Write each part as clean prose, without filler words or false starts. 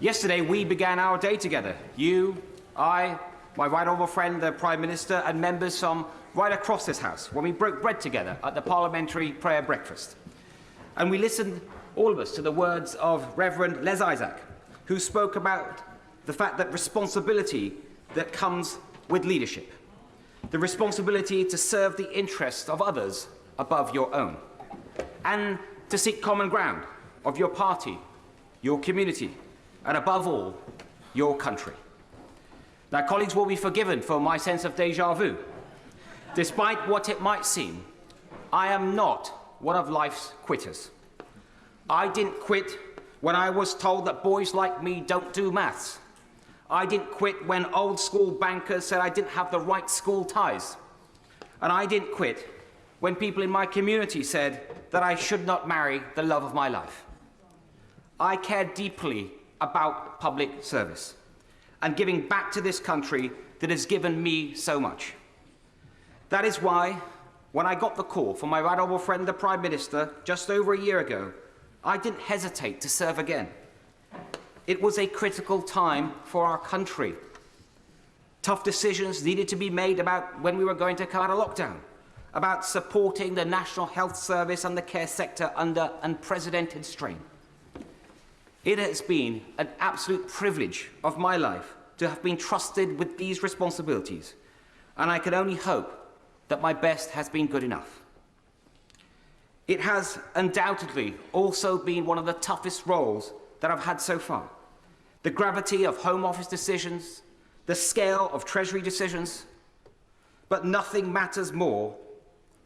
Yesterday, we began our day together. You, I, my right honourable friend, the Prime Minister, and members from right across this House, when we broke bread together at the parliamentary prayer breakfast. And we listened, all of us, to the words of Reverend Les Isaac, who spoke about the fact that responsibility that comes with leadership, the responsibility to serve the interests of others above your own, and to seek common ground of your party, your community, and above all, your country. Now, colleagues will be forgiven for my sense of déjà vu. Despite what it might seem, I am not one of life's quitters. I didn't quit when I was told that boys like me don't do maths. I didn't quit when old school bankers said I didn't have the right school ties. And I didn't quit when people in my community said that I should not marry the love of my life. I care deeply about public service and giving back to this country that has given me so much. That is why, when I got the call from my right honourable friend, the Prime Minister, just over a year ago, I didn't hesitate to serve again. It was a critical time for our country. Tough decisions needed to be made about when we were going to come out of lockdown, about supporting the National Health Service and the care sector under unprecedented strain. It has been an absolute privilege of my life to have been trusted with these responsibilities, and I can only hope that my best has been good enough. It has undoubtedly also been one of the toughest roles that I've had so far. The gravity of Home Office decisions, the scale of Treasury decisions, but nothing matters more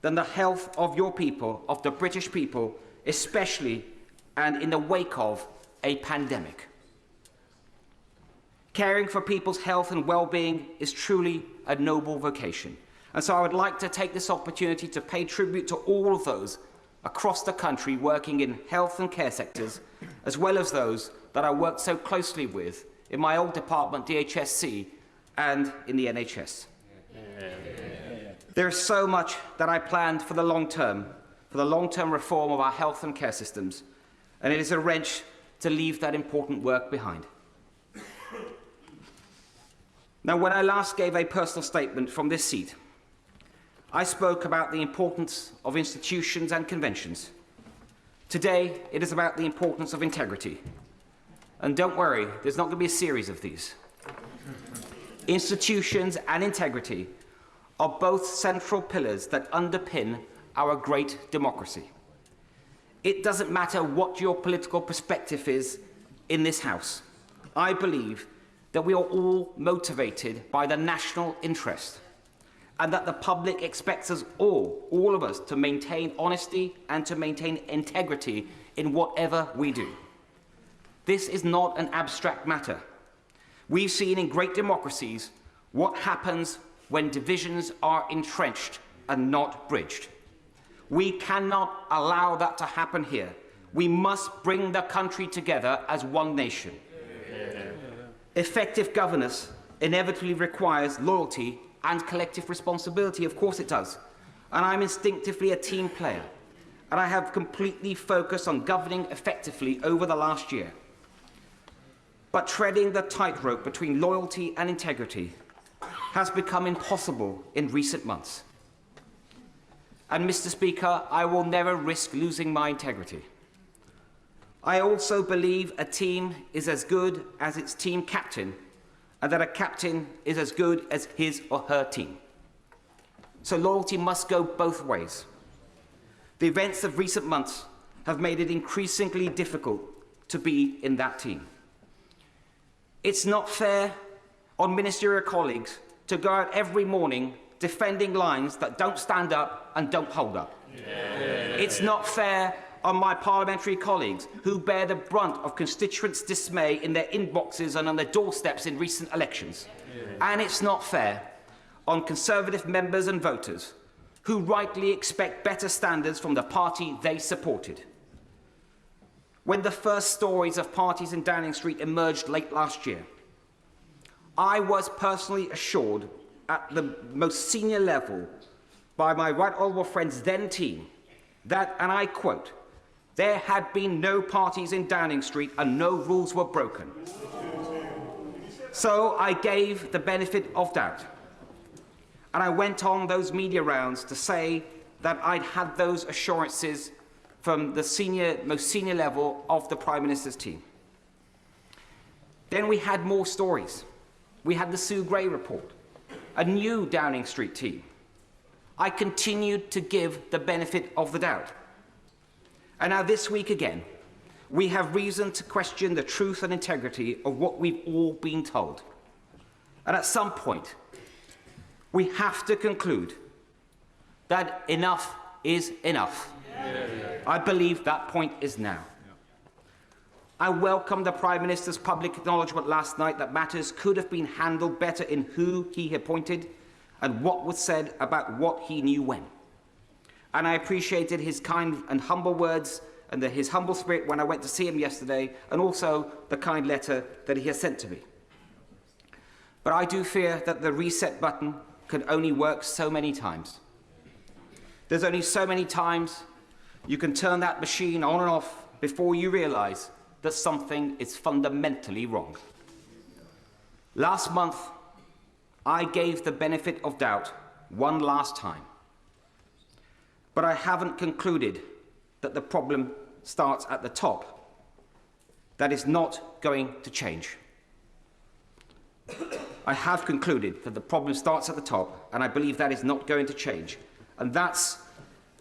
than the health of your people, of the British people, especially and in the wake of a pandemic. Caring for people's health and well-being is truly a noble vocation. And so I would like to take this opportunity to pay tribute to all of those across the country working in health and care sectors, as well as those that I worked so closely with in my old department, DHSC, and in the NHS. There is so much that I planned for the long-term reform of our health and care systems, and it is a wrench to leave that important work behind. Now, when I last gave a personal statement from this seat, I spoke about the importance of institutions and conventions. Today, it is about the importance of integrity. And don't worry, there's not going to be a series of these. Institutions and integrity are both central pillars that underpin our great democracy. It doesn't matter what your political perspective is in this House. I believe that we are all motivated by the national interest and that the public expects us all of us, to maintain honesty and to maintain integrity in whatever we do. This is not an abstract matter. We've seen in great democracies what happens when divisions are entrenched and not bridged. We cannot allow that to happen here. We must bring the country together as one nation. Effective governance inevitably requires loyalty and collective responsibility. Of course it does. And I'm instinctively a team player. And I have completely focused on governing effectively over the last year. But treading the tightrope between loyalty and integrity has become impossible in recent months. And, Mr. Speaker, I will never risk losing my integrity. I also believe a team is as good as its team captain, and that a captain is as good as his or her team. So loyalty must go both ways. The events of recent months have made it increasingly difficult to be in that team. It's not fair on ministerial colleagues to go out every morning defending lines that don't stand up and don't hold up. It's not fair on my parliamentary colleagues who bear the brunt of constituents' dismay in their inboxes and on their doorsteps in recent elections. And it's not fair on Conservative members and voters who rightly expect better standards from the party they supported. When the first stories of parties in Downing Street emerged late last year, I was personally assured at the most senior level by my right honourable friend's then team that, and I quote, There had been no parties in Downing Street and no rules were broken. So I gave the benefit of doubt. And I went on those media rounds to say that I'd had those assurances from the most senior level of the Prime Minister's team. Then we had more stories. We had the Sue Gray report, a new Downing Street team. I continued to give the benefit of the doubt. And now this week again, we have reason to question the truth and integrity of what we've all been told. And at some point, we have to conclude that enough is enough. I believe that point is now. I welcome the Prime Minister's public acknowledgement last night that matters could have been handled better in who he appointed and what was said about what he knew when. And I appreciated his kind and humble words and his humble spirit when I went to see him yesterday, and also the kind letter that he has sent to me. But I do fear that the reset button can only work so many times. There's only so many times you can turn that machine on and off before you realize that something is fundamentally wrong. Last month, I gave the benefit of doubt one last time. But I haven't concluded that the problem starts at the top. That is not going to change. I have concluded that the problem starts at the top, and I believe that is not going to change. And that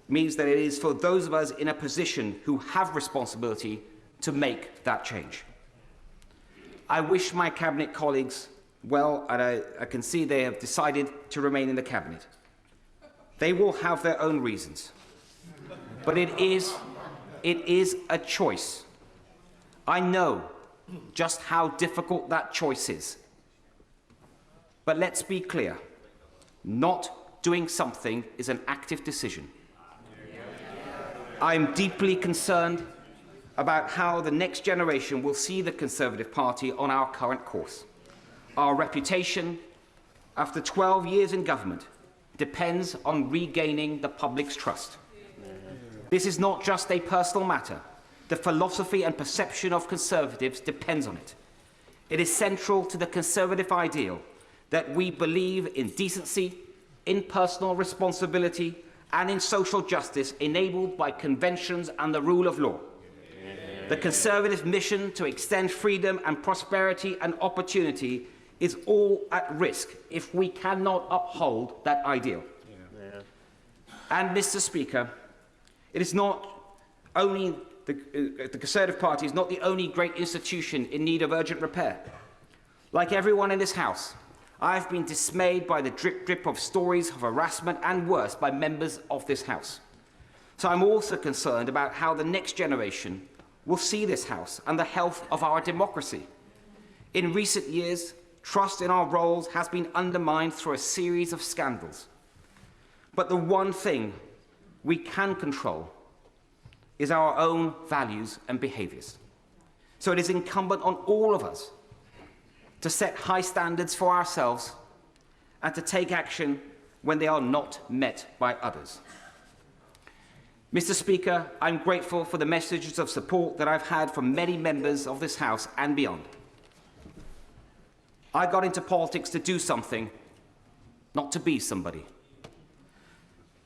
means that it is for those of us in a position who have responsibility to make that change. I wish my Cabinet colleagues well, and I can see they have decided to remain in the Cabinet. They will have their own reasons. But it is a choice. I know just how difficult that choice is. But let's be clear, not doing something is an active decision. I'm deeply concerned about how the next generation will see the Conservative Party on our current course. Our reputation, after 12 years in government, depends on regaining the public's trust. This is not just a personal matter. The philosophy and perception of Conservatives depends on it. It is central to the Conservative ideal that we believe in decency, in personal responsibility, and in social justice enabled by conventions and the rule of law. The Conservative mission to extend freedom and prosperity and opportunity is all at risk if we cannot uphold that ideal. And, Mr. Speaker, it is not only the Conservative Party is not the only great institution in need of urgent repair. Like everyone in this House, I have been dismayed by the drip of stories of harassment and worse by members of this House. So I'm also concerned about how the next generation will see this House and the health of our democracy. In recent years, trust in our roles has been undermined through a series of scandals. But the one thing we can control is our own values and behaviours. So it is incumbent on all of us to set high standards for ourselves and to take action when they are not met by others. Mr. Speaker, I'm grateful for the messages of support that I've had from many members of this House and beyond. I got into politics to do something, not to be somebody.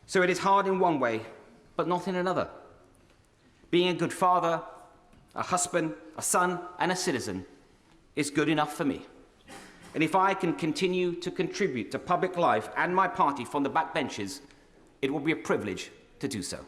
So it is hard in one way, but not in another. Being a good father, a husband, a son, and a citizen is good enough for me. And if I can continue to contribute to public life and my party from the backbenches, it will be a privilege to do so.